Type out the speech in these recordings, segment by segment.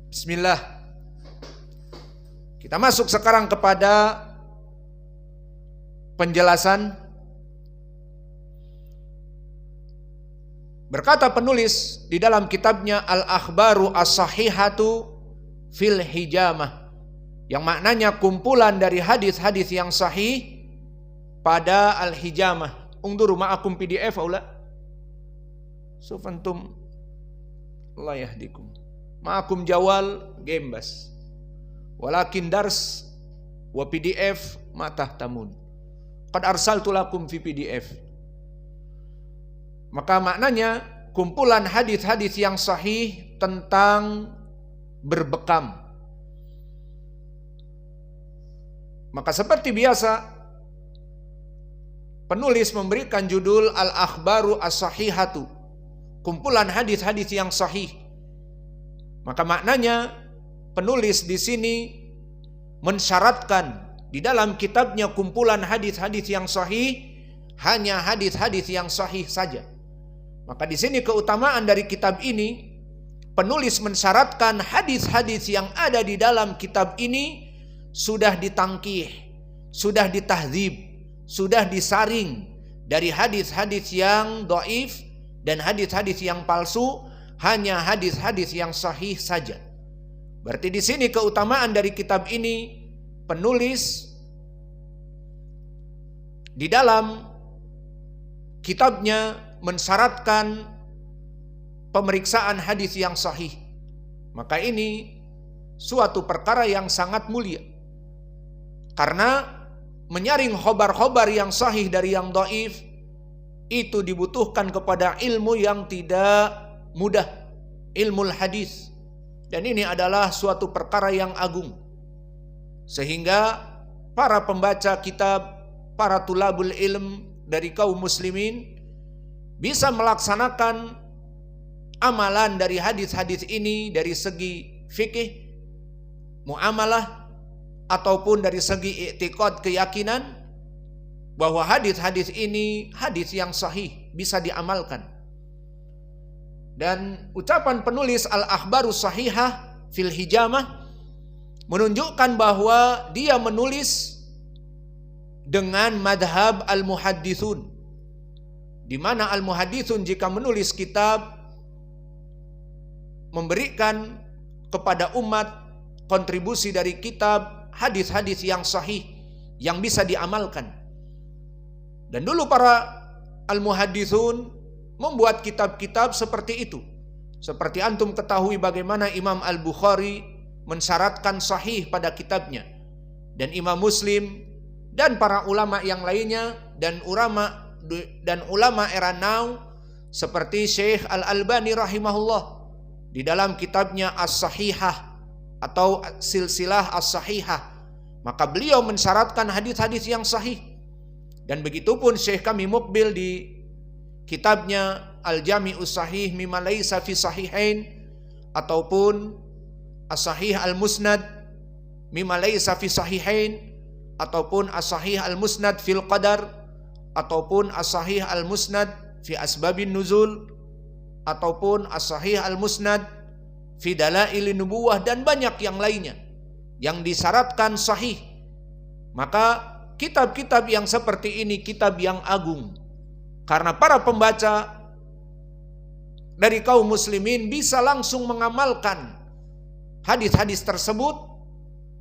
Bismillah. Kita masuk sekarang kepada penjelasan. Berkata penulis di dalam kitabnya Al-Akhbaru As-Sahihatu fil Hijamah, yang maknanya kumpulan dari hadis-hadis yang sahih pada Al-Hijamah. Ungduru ma'akum PDF aula. Sufantum Allah yahdikum. Ma'akum jawal gembas. Walakin dars wa PDF ma tahtamun. Qad arsaltu lakum fi PDF. Maka maknanya kumpulan hadis-hadis yang sahih tentang berbekam. Maka seperti biasa penulis memberikan judul Al-Akhbaru As-Sahihatu, kumpulan hadis-hadis yang sahih. Maka maknanya penulis di sini mensyaratkan di dalam kitabnya kumpulan hadis-hadis yang sahih hanya hadis-hadis yang sahih saja. Maka di sini keutamaan dari kitab ini, penulis mensyaratkan hadis-hadis yang ada di dalam kitab ini sudah ditangkih, sudah ditahdzib, sudah disaring dari hadis-hadis yang dhaif dan hadis-hadis yang palsu, hanya hadis-hadis yang sahih saja. Berarti di sini keutamaan dari kitab ini, penulis di dalam kitabnya mensyaratkan pemeriksaan hadis yang sahih. Maka ini suatu perkara yang sangat mulia, karena menyaring khobar-khobar yang sahih dari yang dhaif itu dibutuhkan kepada ilmu yang tidak mudah, ilmu hadis. Dan ini adalah suatu perkara yang agung, sehingga para pembaca kitab, para tulabul ilm dari kaum muslimin bisa melaksanakan amalan dari hadis-hadis ini dari segi fikih, muamalah, ataupun dari segi i'tiqad, keyakinan bahwa hadis-hadis ini hadis yang sahih, bisa diamalkan. Dan ucapan penulis Al-Akhbarus Sahihah fil Hijamah menunjukkan bahwa dia menulis dengan madhab al-muhaddithun, di mana al-muhaddithun jika menulis kitab memberikan kepada umat kontribusi dari kitab hadis-hadis yang sahih yang bisa diamalkan. Dan dulu para al-muhaddithun membuat kitab-kitab seperti itu. Seperti antum ketahui bagaimana Imam Al-Bukhari mensyaratkan sahih pada kitabnya, dan Imam Muslim dan para ulama yang lainnya, dan ulama era now seperti Syekh Al-Albani rahimahullah di dalam kitabnya As-Sahihah atau Silsilah As-Sahihah, maka beliau mensyaratkan hadis-hadis yang sahih. Dan begitupun Syekh kami Muqbil di kitabnya Al-Jami'us Sahih mimma laisa fi sahihain, ataupun As-Sahih Al-Musnad mimma laisa fi sahihain, ataupun As-Sahih Al-Musnad fil Qadar, ataupun As-Sahih Al-Musnad fi Asbabin Nuzul, ataupun As-Sahih Al-Musnad fi Dalailin Nubuwah, dan banyak yang lainnya yang disyaratkan sahih. Maka kitab-kitab yang seperti ini kitab yang agung, karena para pembaca dari kaum muslimin bisa langsung mengamalkan hadis-hadis tersebut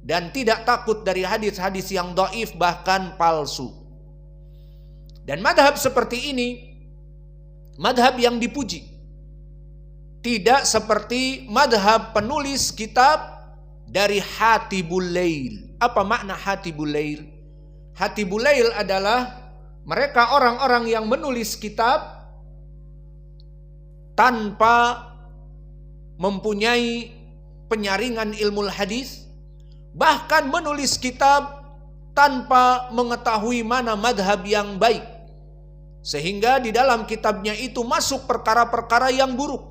dan tidak takut dari hadis-hadis yang dhaif bahkan palsu. Dan madhab seperti ini madhab yang dipuji, tidak seperti madhab penulis kitab dari Hatibul Lail. Apa makna Hatibul Lail? Hatibul Lail adalah mereka orang-orang yang menulis kitab tanpa mempunyai penyaringan ilmu hadis, bahkan menulis kitab tanpa mengetahui mana madhab yang baik, sehingga di dalam kitabnya itu masuk perkara-perkara yang buruk.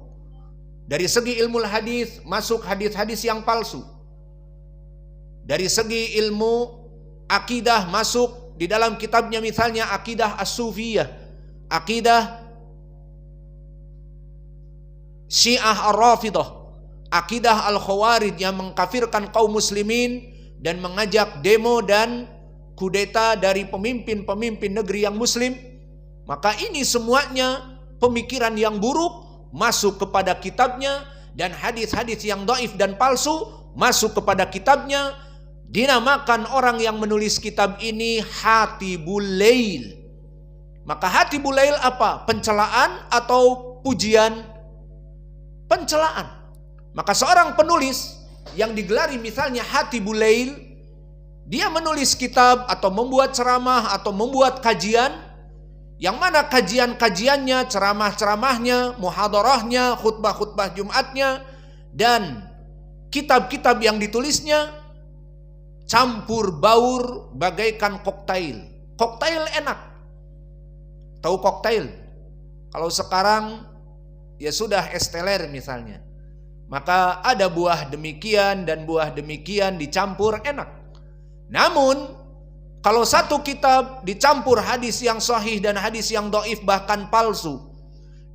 Dari segi ilmu hadis masuk hadis-hadis yang palsu. Dari segi ilmu akidah masuk di dalam kitabnya misalnya akidah as-sufiyah, akidah Syiah Ar-Rafidah, akidah al-Khawarij yang mengkafirkan kaum muslimin dan mengajak demo dan kudeta dari pemimpin-pemimpin negeri yang muslim, maka ini semuanya pemikiran yang buruk masuk kepada kitabnya, dan hadis-hadis yang dhaif dan palsu masuk kepada kitabnya. Dinamakan orang yang menulis kitab ini Hatibul Lail. Maka Hatibul Lail apa? Pencelaan atau pujian? Pencelaan. Maka seorang penulis yang digelari misalnya Hatibul Lail, dia menulis kitab atau membuat ceramah atau membuat kajian, yang mana kajian-kajiannya, ceramah-ceramahnya, muhadarahnya, khutbah-khutbah Jumatnya, dan kitab-kitab yang ditulisnya campur baur bagaikan koktail. Koktail enak. Tahu koktail? Kalau sekarang ya sudah es teler misalnya. Maka ada buah demikian dan buah demikian dicampur enak. Namun kalau satu kitab dicampur hadis yang sahih dan hadis yang dhaif bahkan palsu,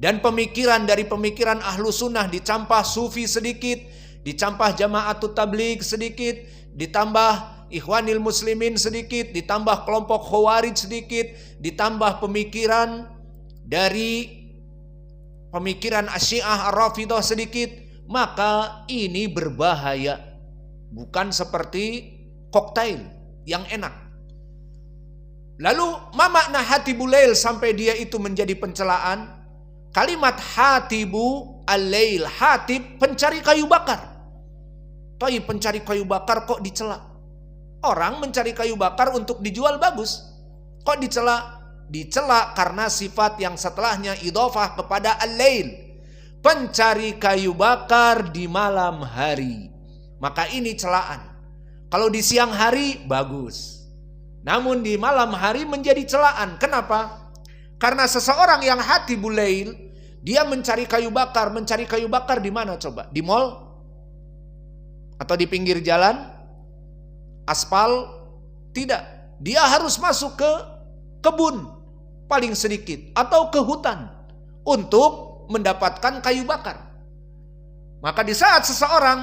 dan pemikiran dari pemikiran ahlu sunnah dicampur sufi sedikit, dicampur jamaatut tabligh sedikit, ditambah ikhwanil muslimin sedikit, ditambah kelompok khawarij sedikit, ditambah pemikiran dari pemikiran Asyiah Ar-Rafidah sedikit, maka ini berbahaya. Bukan seperti koktail yang enak. Lalu ma makna Hatibul Lail sampai dia itu menjadi pencelaan? Kalimat Hatibu al-Lail, Hatib pencari kayu bakar. Tapi pencari kayu bakar kok dicela? Orang mencari kayu bakar untuk dijual bagus. Kok dicela? Dicela karena sifat yang setelahnya idhofah kepada al-Lail. Pencari kayu bakar di malam hari. Maka ini celaan. Kalau di siang hari bagus. Namun di malam hari menjadi celaan. Kenapa? Karena seseorang yang Hatibul Lail, dia mencari kayu bakar. Mencari kayu bakar di mana coba? Di mall? Atau di pinggir jalan? Aspal? Tidak. Dia harus masuk ke kebun paling sedikit atau ke hutan untuk mendapatkan kayu bakar. Maka di saat seseorang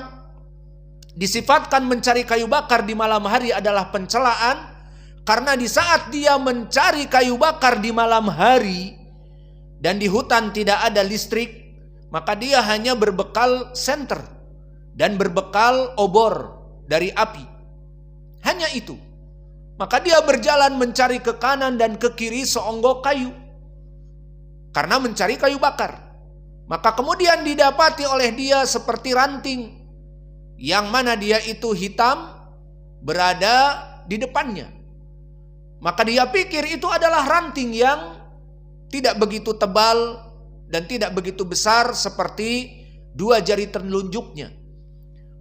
disifatkan mencari kayu bakar di malam hari adalah pencelaan, karena di saat dia mencari kayu bakar di malam hari dan di hutan tidak ada listrik, maka dia hanya berbekal senter dan berbekal obor dari api. Hanya itu. Maka dia berjalan mencari ke kanan dan ke kiri seonggok kayu. Karena mencari kayu bakar. Maka kemudian didapati oleh dia seperti ranting, yang mana dia itu hitam berada di depannya. Maka dia pikir itu adalah ranting yang tidak begitu tebal dan tidak begitu besar seperti dua jari telunjuknya.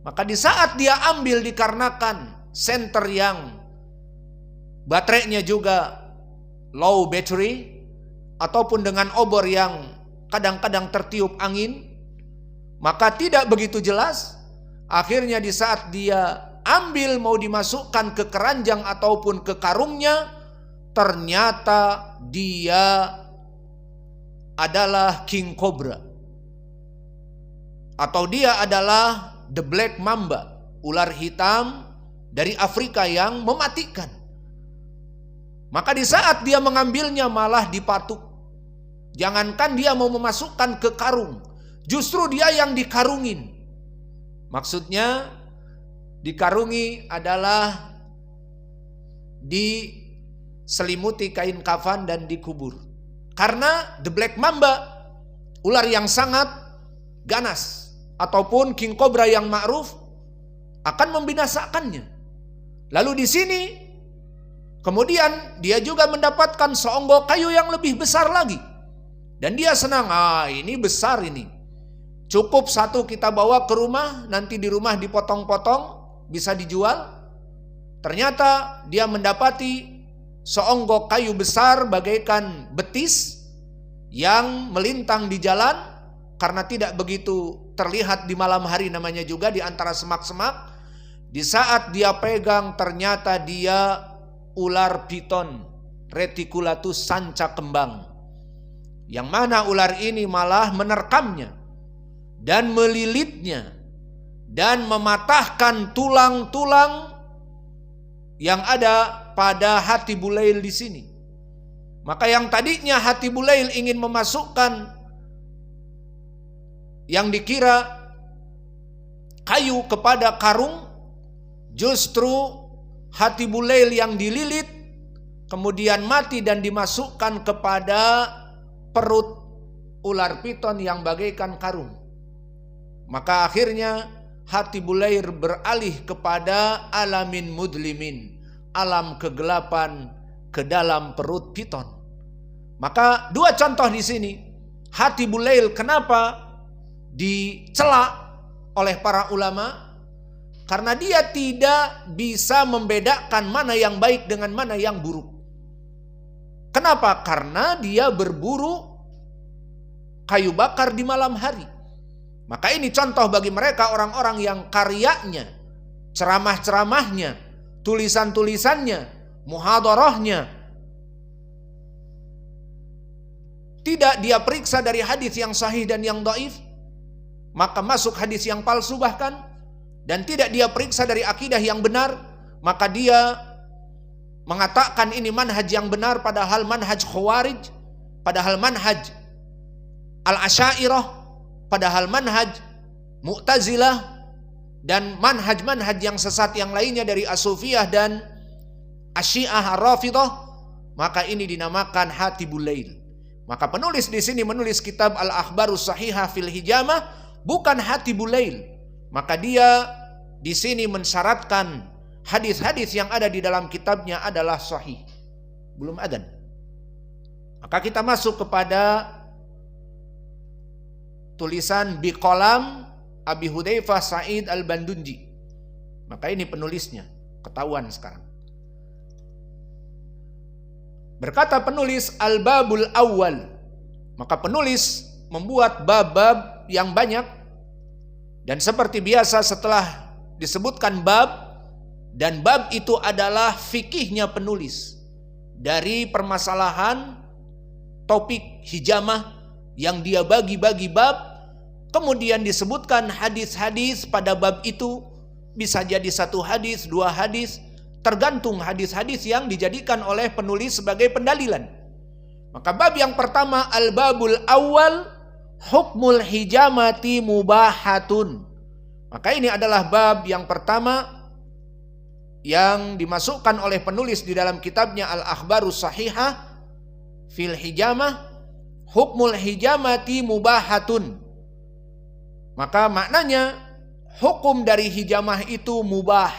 Maka di saat dia ambil dikarenakan senter yang baterainya juga low battery, ataupun dengan obor yang kadang-kadang tertiup angin, maka tidak begitu jelas. Akhirnya di saat dia ambil mau dimasukkan ke keranjang ataupun ke karungnya, ternyata dia adalah king cobra, atau dia adalah the black mamba, ular hitam dari Afrika yang mematikan. Maka di saat dia mengambilnya malah dipatuk. Jangankan dia mau memasukkan ke karung, justru dia yang dikarungin. Maksudnya dikarungi adalah diselimuti kain kafan dan dikubur. Karena the black mamba, ular yang sangat ganas, ataupun king cobra yang ma'ruf, akan membinasakannya. Lalu di sini kemudian dia juga mendapatkan seonggok kayu yang lebih besar lagi. Dan dia senang, ini besar ini. Cukup satu kita bawa ke rumah, nanti di rumah dipotong-potong, bisa dijual. Ternyata dia mendapati seonggok kayu besar bagaikan betis yang melintang di jalan, karena tidak begitu terlihat di malam hari, namanya juga di antara semak-semak. Di saat dia pegang, ternyata dia ular piton reticulatus sanca kembang, yang mana ular ini malah menerkamnya dan melilitnya dan mematahkan tulang-tulang yang ada pada hati Bulail di sini. Maka yang tadinya hati Bulail ingin memasukkan yang dikira kayu kepada karung, justru hati Bulail yang dililit kemudian mati dan dimasukkan kepada perut ular piton yang bagaikan karung. Maka akhirnya hati Bulail beralih kepada alamin mudlimin, alam kegelapan ke dalam perut piton. Maka dua contoh di sini. Hati Bulail kenapa dicela oleh para ulama? Karena dia tidak bisa membedakan mana yang baik dengan mana yang buruk. Kenapa? Karena dia berburu kayu bakar di malam hari. Maka ini contoh bagi mereka orang-orang yang karyanya, ceramah-ceramahnya, tulisan-tulisannya, muhadarahnya tidak dia periksa dari hadis yang sahih dan yang dhaif, maka masuk hadis yang palsu bahkan, dan tidak dia periksa dari akidah yang benar, maka dia mengatakan ini manhaj yang benar padahal manhaj Khawarij, padahal manhaj Al-Asy'ariyah, padahal manhaj Mu'tazilah, dan manhaj-manhaj yang sesat yang lainnya dari As-Sufiyah dan Asy-Syiah Ar-Rafidhah. Maka ini dinamakan hati Bulail. Maka penulis di sini menulis kitab Al-Akhbarus Shahihah fil Hijamah bukan hati Bulail. Maka dia di sini mensyaratkan hadis-hadis yang ada di dalam kitabnya adalah sahih. Belum adzan. Maka kita masuk kepada tulisan biqalam Abi Hudzaifah Sa'id Al-Bandunji. Maka ini penulisnya, ketahuan sekarang. Berkata penulis Al-Babul Awwal. Maka penulis membuat bab-bab yang banyak, dan seperti biasa setelah disebutkan bab, dan bab itu adalah fikihnya penulis dari permasalahan topik hijamah yang dia bagi-bagi bab, kemudian disebutkan hadis-hadis pada bab itu, bisa jadi satu hadis, dua hadis, tergantung hadis-hadis yang dijadikan oleh penulis sebagai pendalilan. Maka bab yang pertama, Al-Babul Awwal, Hukmul Hijamati Mubahatun. Maka ini adalah bab yang pertama yang dimasukkan oleh penulis di dalam kitabnya Al-Akhbarus Shahihah fil Hijamah, Hukmul Hijamati Mubahatun. Maka maknanya hukum dari hijamah itu mubah,